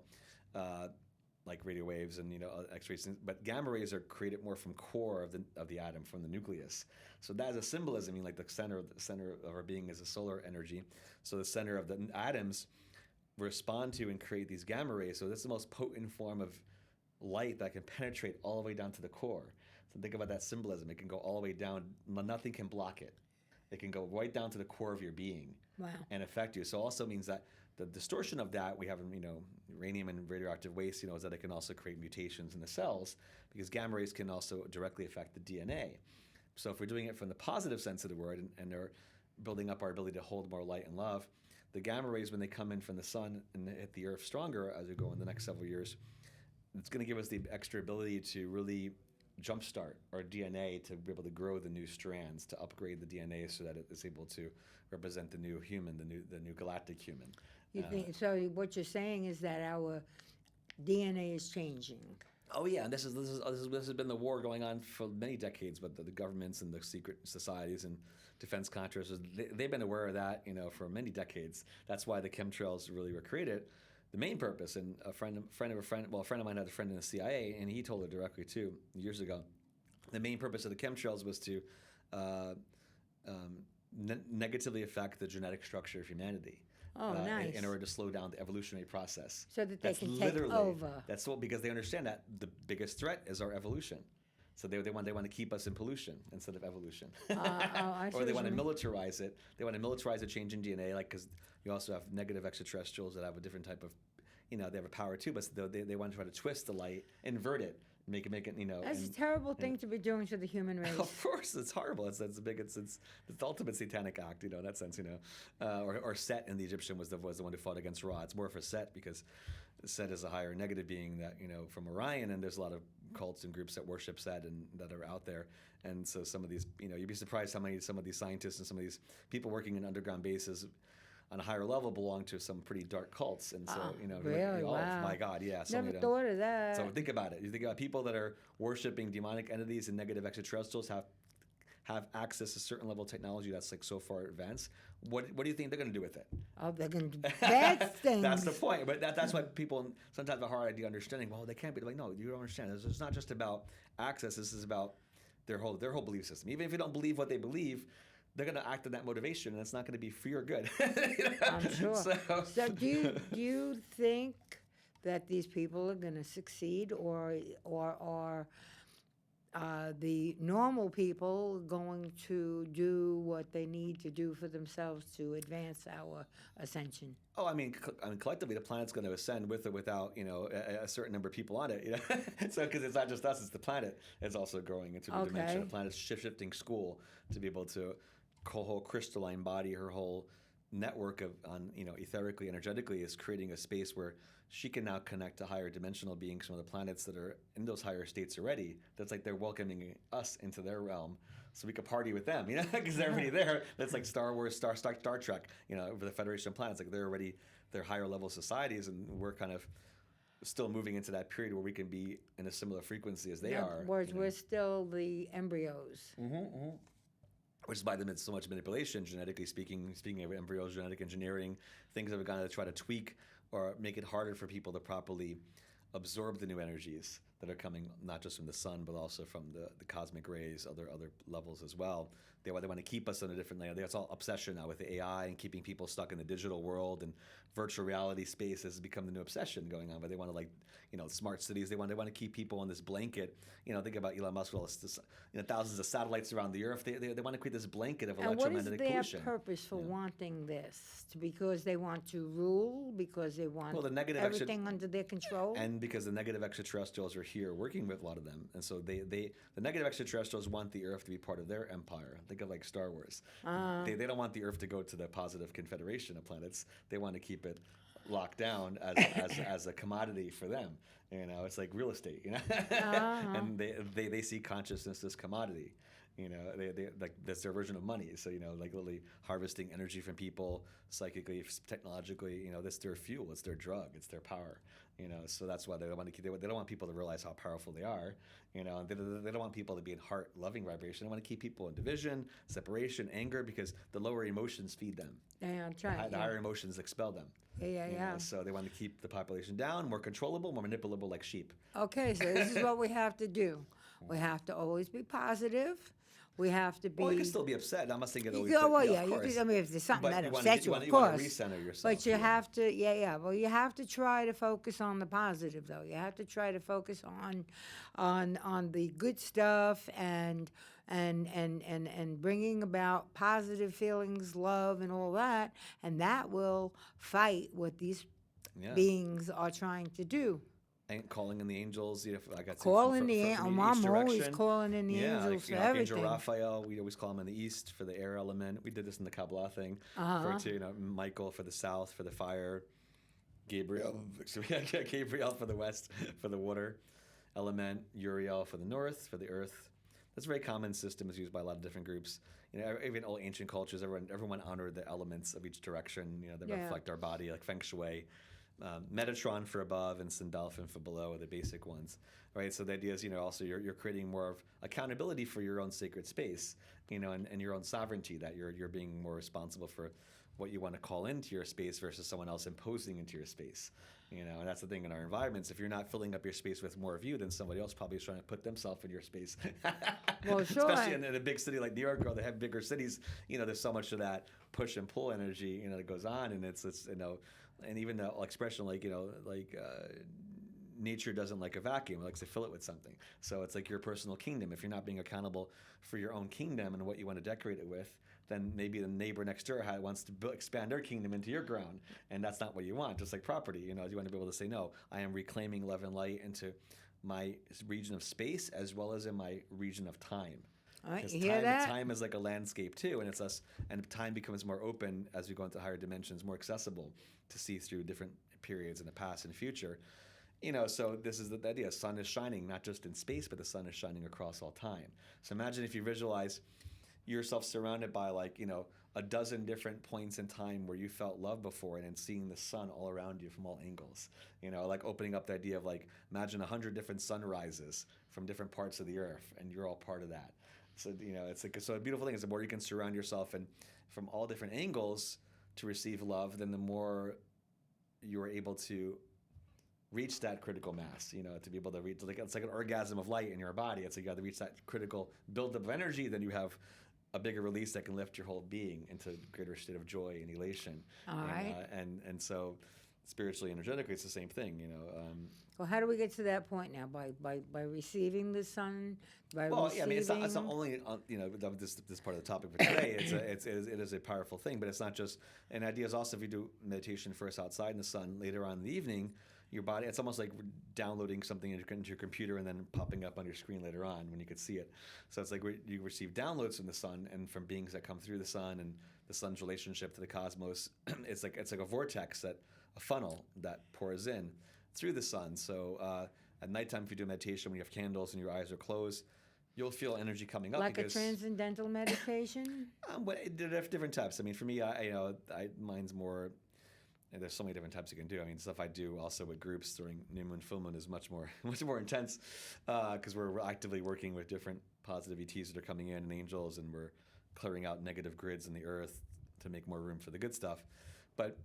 like radio waves and X-rays. But gamma rays are created more from core of the atom, from the nucleus. So that is a symbolism. Like the center of our being is a solar energy. So the center of the atoms respond to and create these gamma rays. So this is the most potent form of light that can penetrate all the way down to the core. So think about that symbolism. It can go all the way down. Nothing can block it. It can go right down to the core of your being. Wow. And affect you. So also means that the distortion of that we have in uranium and radioactive waste, is that it can also create mutations in the cells, because gamma rays can also directly affect the DNA. So if we're doing it from the positive sense of the word, and they're building up our ability to hold more light and love, the gamma rays, when they come in from the sun and hit the earth stronger as we go in the next several years, it's going to give us the extra ability to really jumpstart our DNA, to be able to grow the new strands, to upgrade the DNA so that it is able to represent the new human, the new galactic human. You think so? What you're saying is that our DNA is changing. Oh yeah, and this has been the war going on for many decades, but the governments and the secret societies and defense contractors, they've been aware of that, for many decades. That's why the chemtrails really were created. The main purpose, and a friend of mine had a friend in the CIA, and he told her directly too years ago. The main purpose of the chemtrails was to negatively affect the genetic structure of humanity. Oh, nice. In order to slow down the evolutionary process. So that they can take over. That's what, because they understand that the biggest threat is our evolution. So they want to keep us in pollution instead of evolution. I see Or they want to what you mean. militarize it. They want to militarize a change in DNA, because you also have negative extraterrestrials that have a different type of, they have a power too, but they want to try to twist the light, invert it, make it, That's a terrible thing to be doing to the human race. Of course, it's horrible. It's the ultimate satanic act, in that sense, Or Set in the Egyptian was the one who fought against Ra. It's more for Set, because Set is a higher negative being that, from Orion, and there's a lot of cults and groups that worship Set and that are out there. And so some of these, you'd be surprised how many some of these scientists and some of these people working in underground bases on a higher level belong to some pretty dark cults. And so, really? Wow. My God, yeah. Never thought of that. So think about it. You think about people that are worshiping demonic entities and negative extraterrestrials have access to a certain level of technology that's like so far advanced. What do you think they're going to do with it? Oh, they're going to do bad things. That's the point. But that's why people sometimes have a hard idea understanding. Well, they can't be like, no, you don't understand. It's not just about access. This is about their whole belief system. Even if you don't believe what they believe, they're going to act on that motivation, and it's not going to be for your good. I'm sure. So do you think that these people are going to succeed, or are the normal people going to do what they need to do for themselves to advance our ascension? Oh, I mean, collectively, the planet's going to ascend with or without, a certain number of people on it. So, because it's not just us; it's the planet. It's also growing into the dimension. The planet's shifting school to be able to. Whole crystalline body, her whole network of etherically, energetically, is creating a space where she can now connect to higher dimensional beings from the planets that are in those higher states already. That's like they're welcoming us into their realm, so we could party with them, because they're already there. That's like Star Wars, Star Trek, over the Federation of Planets. Like they're higher level societies, and we're kind of still moving into that period where we can be in a similar frequency as they are. Whereas we're still the embryos. Mm-hmm, mm-hmm. Which is why there's so much manipulation, genetically speaking of embryos, genetic engineering, things that we're going to try to tweak or make it harder for people to properly absorb the new energies that are coming not just from the sun, but also from the cosmic rays, other levels as well. They want to keep us on a different layer. That's all obsession now with the AI and keeping people stuck in the digital world, and virtual reality space has become the new obsession going on. But they want to, like, smart cities. They want to keep people on this blanket. Think about Elon Musk with all this, thousands of satellites around the earth. They want to create this blanket of And what is electromagnetic their pollution. purpose for wanting this? Because they want to rule, because they want the negative everything under their control? And because the negative extraterrestrials are here working with a lot of them. And so the negative extraterrestrials want the Earth to be part of their empire. Think of like Star Wars. They don't want the Earth to go to the positive confederation of planets. They want to keep it locked down as a commodity for them. It's like real estate, and they see consciousness as commodity. They like that's their version of money. So like literally harvesting energy from people, psychically, technologically. That's their fuel. It's their drug. It's their power. So that's why they don't want to keep. They don't want people to realize how powerful they are. And they don't want people to be in heart loving vibration. They want to keep people in division, separation, anger, because the lower emotions feed them. Yeah, I'm trying. The higher emotions expel them. Yeah. So they want to keep the population down, more controllable, more manipulable, like sheep. Okay, so this is what we have to do. We have to always be positive. We have to be. Well, you can still be upset. I'm not saying it always. Well, yeah, you can, I mean, if there's something that you upsets you, of want course. to recenter yourself. But you have to, Well, you have to try to focus on the positive, though. You have to try to focus on the good stuff and bringing about positive feelings, love, and all that, and that will fight what these beings are trying to do. And calling in the angels, I got calling the angels. I'm always calling in the angels for Archangel everything. Raphael, we always call him in the east for the air element. We did this in the Kabbalah thing. Michael for the south for the fire. Gabriel for the west for the water element. Uriel for the north for the earth. That's a very common system. It's used by a lot of different groups. Even all ancient cultures, everyone honored the elements of each direction. That reflect our body, like Feng Shui. Metatron for above and Sandalphon for below are the basic ones, right? So the idea is, also you're creating more of accountability for your own sacred space, and your own sovereignty, that you're being more responsible for what you want to call into your space versus someone else imposing into your space, and that's the thing in our environments. If you're not filling up your space with more of you, then somebody else probably is trying to put themselves in your space. Well, sure. Especially in a big city like New York, or they have bigger cities, there's so much of that push and pull energy, that goes on, and it's and even the expression nature doesn't like a vacuum; it likes to fill it with something. So it's like your personal kingdom. If you're not being accountable for your own kingdom and what you want to decorate it with, then maybe the neighbor next door wants to expand their kingdom into your ground, and that's not what you want. Just like property, you want to be able to say, no, I am reclaiming love and light into my region of space as well as in my region of time. You hear that? Time is like a landscape too, and it's us. And time becomes more open as we go into higher dimensions, more accessible to see through different periods in the past and future. So this is the idea. Sun is shining not just in space, but the sun is shining across all time. So imagine if you visualize yourself surrounded by a dozen different points in time where you felt love before, and then seeing the sun all around you from all angles. Like opening up the idea of imagine 100 different sunrises from different parts of the earth, and you're all part of that. So it's a beautiful thing is the more you can surround yourself and from all different angles to receive love, then the more you are able to reach that critical mass. To be able to reach, it's like an orgasm of light in your body. It's like you got to reach that critical buildup of energy. Then you have a bigger release that can lift your whole being into a greater state of joy and elation. All right. And so spiritually, energetically, it's the same thing. Well, how do we get to that point now? By receiving the sun? It's not only this part of the topic for today. It is a powerful thing, but it's not just. An idea is also if you do meditation first outside in the sun, later on in the evening, your body. It's almost like downloading something into your computer and then popping up on your screen later on when you could see it. So it's like you receive downloads from the sun and from beings that come through the sun and the sun's relationship to the cosmos. It's like a vortex, a funnel that pours in through the sun. So at nighttime, if you do meditation, when you have candles and your eyes are closed, you'll feel energy coming up. Like a transcendental meditation? There are different types. I mean, for me, mine's more. And there's so many different types you can do. I mean, stuff I do also with groups during new moon, full moon is much more intense because we're actively working with different positive ETs that are coming in and angels, and we're clearing out negative grids in the earth to make more room for the good stuff. But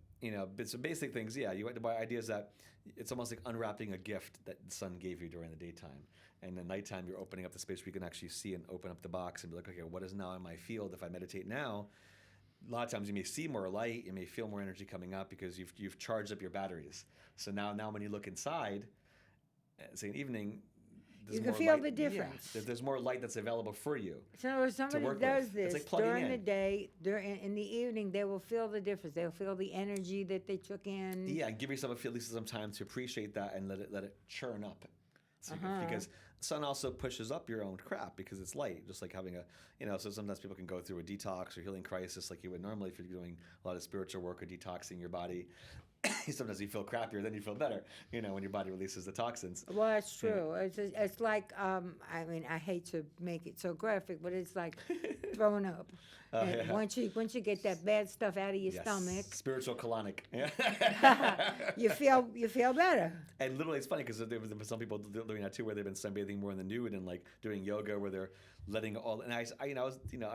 bits of basic things. Yeah, the idea is that it's almost like unwrapping a gift that the sun gave you during the daytime, and the nighttime you're opening up the space where you can actually see and open up the box and be like, okay, what is now in my field? If I meditate now, a lot of times you may see more light, you may feel more energy coming up because you've charged up your batteries. So now when you look inside, say in evening, there's You can more feel light. the difference. Yeah, there's more light that's available for you. So if somebody work does with. this It's like plugging during the in. day, in the evening, they will feel the difference. They'll feel the energy that they took in. Yeah, give yourself at least some time to appreciate that and let it churn up. So because sun also pushes up your own crap because it's light, just like having so sometimes people can go through a detox or healing crisis like you would normally if you're doing a lot of spiritual work or detoxing your body. Sometimes you feel crappier, then you feel better, when your body releases the toxins. Well, that's true. It's like, I hate to make it so graphic, but it's like throwing up. And once you get that bad stuff out of your stomach, spiritual colonic. you feel better. And literally, it's funny because there was some people doing that too, where they've been sunbathing more in the nude and like doing yoga, where they're letting all. And I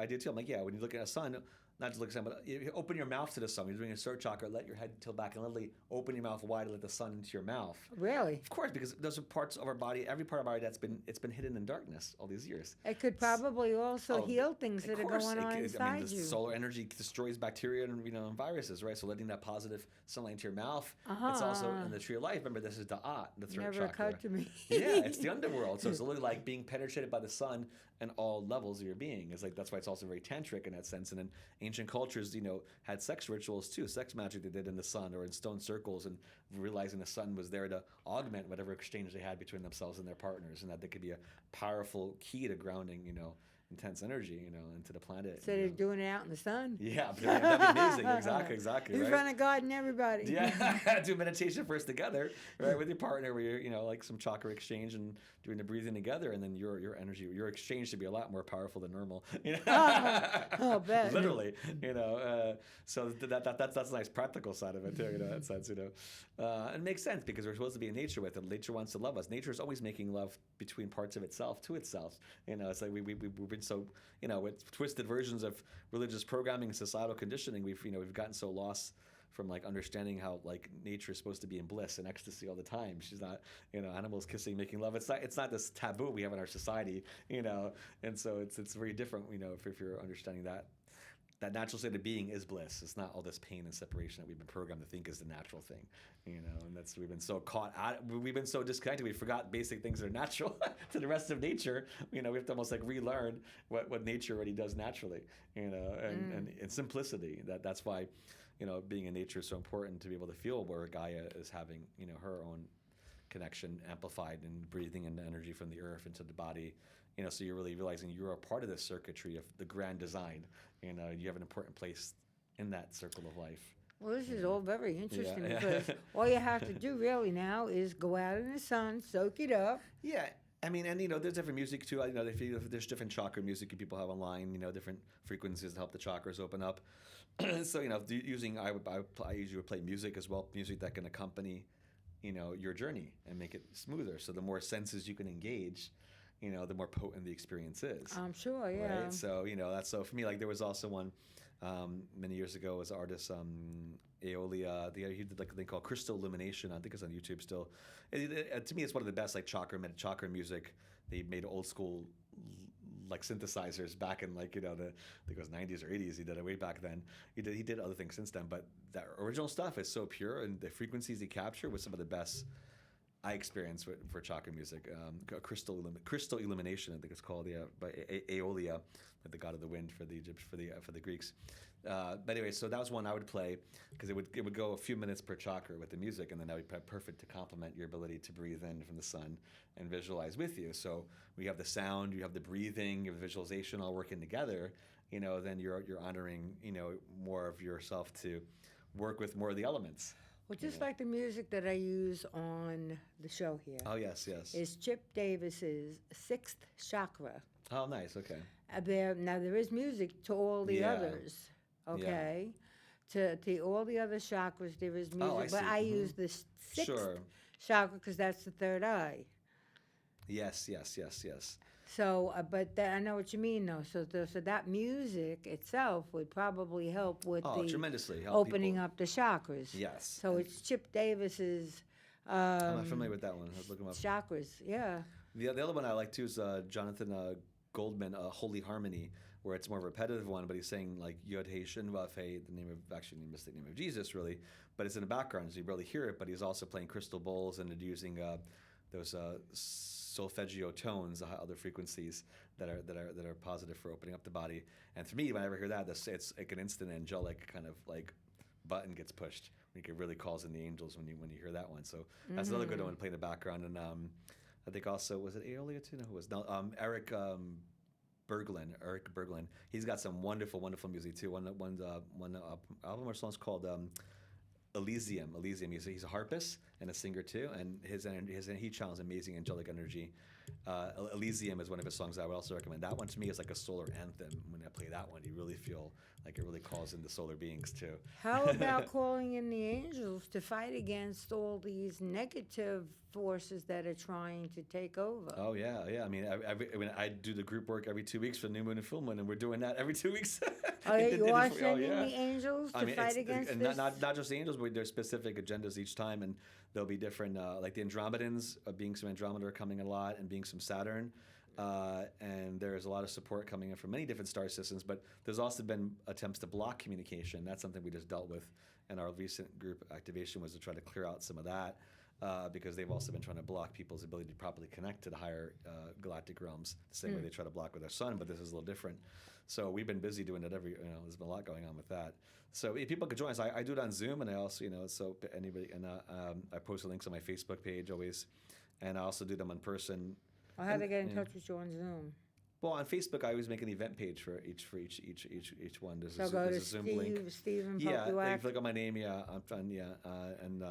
did too. I'm like, yeah, when you look at a sun. Not just look at the sun, but you open your mouth to the sun. When you're doing a third chakra, let your head tilt back and literally open your mouth wide and let the sun into your mouth. Really? Of course, because those are parts of our body, every part of our body it's been hidden in darkness all these years. It could probably also heal things that are going on inside the you. solar energy destroys bacteria and and viruses, right? So letting that positive sunlight into your mouth. It's also in the tree of life. Remember, this is Da'at, the third chakra. Never occurred to me. Yeah, it's the underworld. So it's literally like being penetrated by the sun and all levels of your being. It's like that's why it's also very tantric in that sense. And in ancient cultures, had sex rituals too, sex magic they did in the sun or in stone circles, and realizing the sun was there to augment whatever exchange they had between themselves and their partners, and that they could be a powerful key to grounding, intense energy, into the planet. So they're doing it out in the sun? Yeah, that'd be amazing. Exactly. In Right? front of God and everybody. Yeah, do meditation first together, right, with your partner, where you're, like some chakra exchange and doing the breathing together, and then your energy, your exchange should be a lot more powerful than normal. Oh, bet. Literally, so that's a nice practical side of it too, in that sense, And it makes sense because we're supposed to be in nature with it. Nature wants to love us. Nature is always making love between parts of itself to itself. It's like we've been so, with twisted versions of religious programming and societal conditioning, we've gotten so lost from like understanding how like nature is supposed to be in bliss and ecstasy all the time. She's not, animals kissing, making love. It's not this taboo we have in our society, and so it's very different, if you're understanding that natural state of being is bliss. It's not all this pain and separation that we've been programmed to think is the natural thing, and we've been so we've been so disconnected. We forgot basic things that are natural to the rest of nature. We have to almost like relearn what nature already does naturally, and simplicity. That's why, being in nature is so important to be able to feel where Gaia is having, her own connection amplified and breathing in the energy from the earth into the body. So you're really realizing you're a part of this circuitry of the grand design. You have an important place in that circle of life. Well, this is all very interesting Yeah. because all you have to do really now is go out in the sun, soak it up. Yeah. And there's different music too. There's different chakra music people have online, different frequencies to help the chakras open up. So, I usually would play music as well, music that can accompany, your journey and make it smoother. So the more senses you can engage, the more potent the experience is. I'm sure, yeah. Right? So, that's so for me, like there was also one many years ago was artist Aeolia. He did like a thing called Crystal Illumination. I think it's on YouTube still. To me, it's one of the best like chakra music. They made old school like synthesizers back in like I think it was 90s or 80s. He did it way back then. He did other things since then, but that original stuff is so pure, and the frequencies he captured was some of the best I experienced for chakra music. Crystal Illumination, I think it's called, by Aeolia, the god of the wind for the for the Greeks. But anyway, so that was one I would play because it would go a few minutes per chakra with the music, and then that would be perfect to complement your ability to breathe in from the sun and visualize with you. So we have the sound, you have the breathing, you have the visualization all working together. Then you're honoring more of yourself to work with more of the elements. Well, just like the music that I use on the show here. Oh, yes. Is Chip Davis's Sixth Chakra. Oh, nice. Okay. There is music to all the others, okay? To all the other chakras, there is music, but I use the sixth chakra because that's the third eye. Yes. So, but I know what you mean, though. So that music itself would probably help with Oh, the tremendously help opening people. up the chakras. Yes, So and it's Chip Davis's I'm not familiar with that one. Let's look him up. chakras. Yeah. The other one I like too is Jonathan Goldman, Holy Harmony, where it's more of a repetitive one, but he's saying like Yod Hey Shin Vav Hey, the name of actually the mystic name of Jesus, really, but it's in the background, so you barely hear it. But he's also playing crystal bowls and using those solfeggio tones, other frequencies that are positive for opening up the body. And for me, when I ever hear that, it's like an instant angelic kind of like button gets pushed. It really calls in the angels when you hear that one. So that's another good one to play in the background. And I think also, was it Aeolia too? No, who was no Eric Berglund. He's got some wonderful music too. One album or song's called Elysium. He's a harpist and a singer too, and he channels amazing angelic energy. Elysium is one of his songs I would also recommend. That one to me is like a solar anthem. When I play that one, you really feel like it really calls in the solar beings too. How about calling in the angels to fight against all these negative forces that are trying to take over? Oh yeah. I mean, I do the group work every 2 weeks for new moon and full moon, and we're doing that every 2 weeks. Oh, you are sending the angels to fight against and this? not just the angels, but there's specific agendas each time, and there'll be different, like the Andromedans, being some Andromeda are coming a lot, and being some Saturn. And there's a lot of support coming in from many different star systems, but there's also been attempts to block communication. That's something we just dealt with in our recent group activation, was to try to clear out some of that, because they've also been trying to block people's ability to properly connect to the higher galactic realms, the same way they try to block with our sun, but this is a little different. So we've been busy doing it there's been a lot going on with that. So if people could join us, I do it on Zoom, and I also, so anybody, and I post the links on my Facebook page always, and I also do them in person. Or how to get in touch with you on Zoom? Well, on Facebook, I always make an event page for each one. There's So go to a Zoom link. Stephen Yeah, Popiotek. click on my name. Yeah, I'm fine. Yeah, and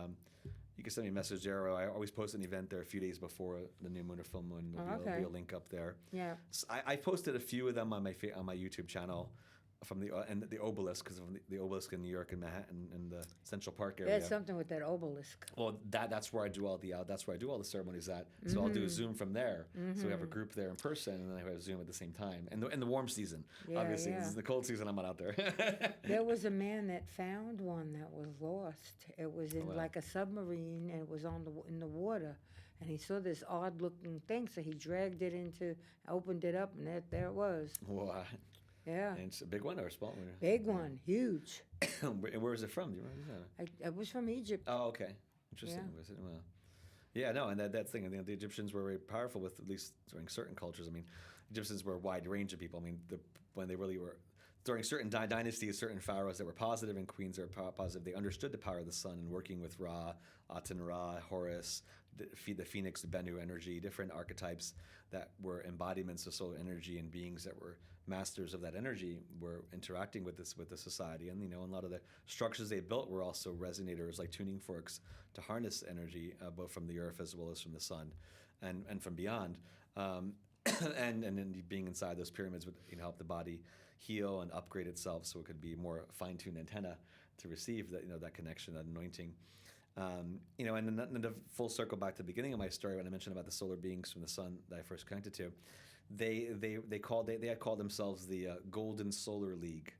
you can send me a message there. Or I always post an event there a few days before the new moon or full moon. There'll be a link up there. Yeah. So I posted a few of them on my YouTube channel, from the obelisk, because of the obelisk in New York and Manhattan and the Central Park area. There's something with that obelisk. Well, that's where I do all the ceremonies at. So I'll do a Zoom from there. So we have a group there in person, and then I have a Zoom at the same time. And in the warm season, obviously, this is the cold season. I'm not out there. There was a man that found one that was lost. It was in like a submarine, and it was in the water. And he saw this odd-looking thing, so he dragged it opened it up, and there it was. What? Yeah. And it's a big one or a small one? Big one, huge. And where is it from? Do you remember that? It was from Egypt. Oh, okay. Interesting. Yeah. Was it? Well, yeah, no, and that's the thing. I think the Egyptians were very powerful with, at least during certain cultures. I mean, Egyptians were a wide range of people. I mean, when they really were, during certain dynasties, certain pharaohs that were positive and queens that were positive, they understood the power of the sun and working with Ra, Aten Ra, Horus, the phoenix, the Bennu energy, different archetypes that were embodiments of solar energy, and beings that were masters of that energy were interacting with the society. And and a lot of the structures they built were also resonators, like tuning forks, to harness energy, both from the earth as well as from the sun and from beyond. And then being inside those pyramids would help the body heal and upgrade itself, so it could be more fine-tuned antenna to receive that connection, that anointing. And then to full circle back to the beginning of my story, when I mentioned about the solar beings from the sun that I first connected to, they had called themselves the Golden Solar League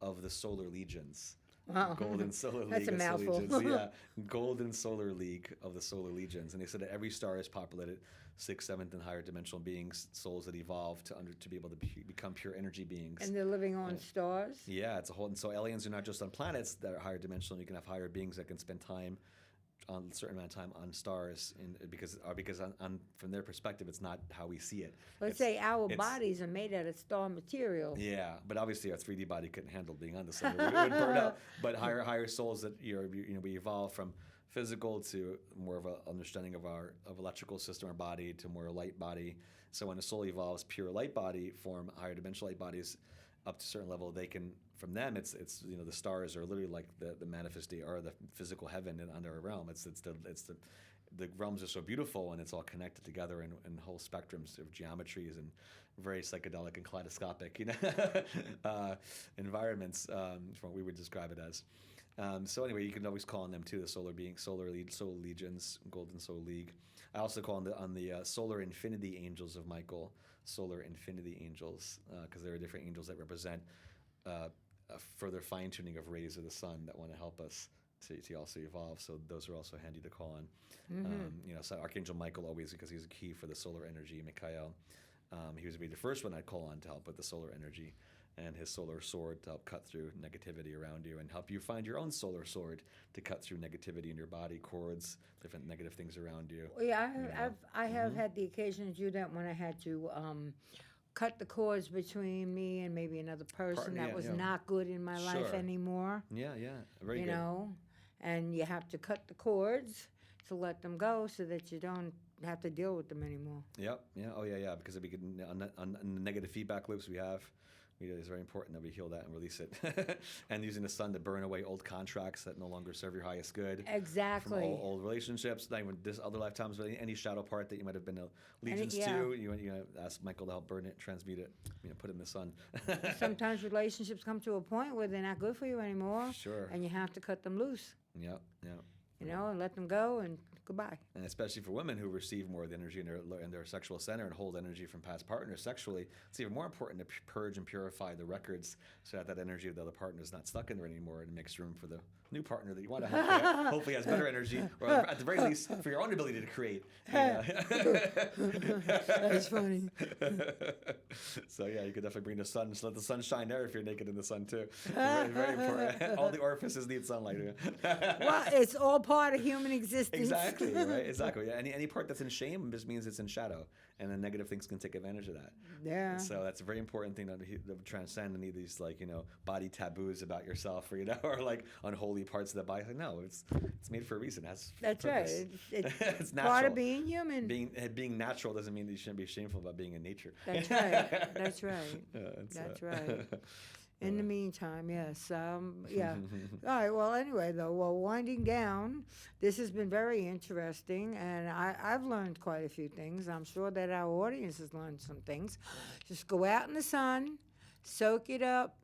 of the Solar Legions. Wow. Golden Solar League. That's a of Solar mouthful. Legions. Yeah, Golden Solar League of the Solar Legions, and they said that every star is populated 6th, 7th, and higher dimensional beings, souls that evolve to be able to become pure energy beings. And they're living on stars? Yeah, it's a whole. And so aliens are not just on planets that are higher dimensional. You can have higher beings that can spend time, on a certain amount of time, on stars, because from their perspective, it's not how we see it. Let's say our bodies are made out of star material. Yeah, but obviously our 3D body couldn't handle being on the sun; it would burn up. But higher souls that we evolve from physical to more of an understanding of electrical system, our body, to more light body. So when a soul evolves pure light body form, higher dimensional light bodies, up to a certain level, they can, from them, it's the stars are literally like the manifestation or the physical heaven in our realm. The realms are so beautiful, and it's all connected together in whole spectrums of geometries and very psychedelic and kaleidoscopic environments, from what we would describe it as. So anyway, you can always call on them too, the solar legions, Golden Soul League. I also call on the solar infinity angels of Michael, solar infinity angels, because there are different angels that represent a further fine-tuning of rays of the sun that want to help us to also evolve. So those are also handy to call on. So Archangel Michael always, because he's a key for the solar energy, Michael. He was the first one I'd call on to help with the solar energy, and his solar sword to help cut through negativity around you and help you find your own solar sword to cut through negativity in your body, cords, different negative things around you. Well, yeah, I have had the occasion to do that when I had to cut the cords between me and maybe another person that was not good in my life anymore. Yeah, very good. You know, and you have to cut the cords to let them go so that you don't have to deal with them anymore. Yep. Yeah. Oh, yeah. Because we can on the negative feedback loops we have. It's very important that we heal that and release it. And using the sun to burn away old contracts that no longer serve your highest good. Exactly. From old relationships, not even this other lifetimes, but any shadow part that you might have been allegiance to. You ask Michael to help burn it, transmute it, put it in the sun. Sometimes relationships come to a point where they're not good for you anymore. Sure. And you have to cut them loose. Yep. And let them go and goodbye. And especially for women who receive more of the energy in their sexual center and hold energy from past partners sexually, it's even more important to purge and purify the records so that energy of the other partner is not stuck in there anymore and makes room for the new partner that you want to have. Hopefully has better energy, or at the very least for your own ability to create. That's funny. So you could definitely bring the sun. Just let the sun shine there if you're naked in the sun too. Very, very important. All the orifices need sunlight. Well, it's all part of human existence. Exactly, right? Exactly. Yeah. Any part that's in shame just means it's in shadow, and then negative things can take advantage of that. Yeah. So that's a very important thing to transcend any of these body taboos about yourself, or like unholy parts of the body. Like, no, it's made for a reason. That's purpose. Right. It's natural. Part of being human. Being natural doesn't mean that you shouldn't be shameful about being in nature. That's right. That's right. That's right. In the meantime, yes. Yeah. All right. Well, anyway, though, winding down, this has been very interesting, and I've learned quite a few things. I'm sure that our audience has learned some things. Just go out in the sun, soak it up,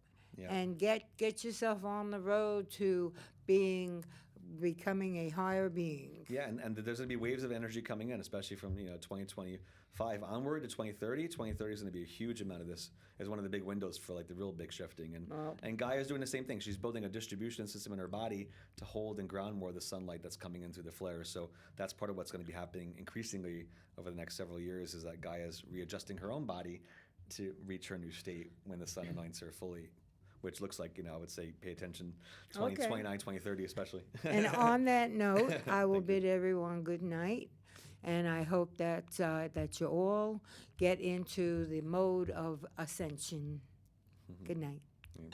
and get yourself on the road to becoming a higher being. Yeah, and there's going to be waves of energy coming in, especially from 2025 onward to 2030. 2030 is going to be a huge amount of this as one of the big windows for the real big shifting. And Gaia's doing the same thing. She's building a distribution system in her body to hold and ground more of the sunlight that's coming in through the flares. So that's part of what's going to be happening increasingly over the next several years, is that Gaia's readjusting her own body to reach her new state when the sun anoints her fully. Which looks like, I would say pay attention 2029, 2030 especially. And on that note, I will bid everyone good night. And I hope that you all get into the mode of ascension. Good night. Yeah,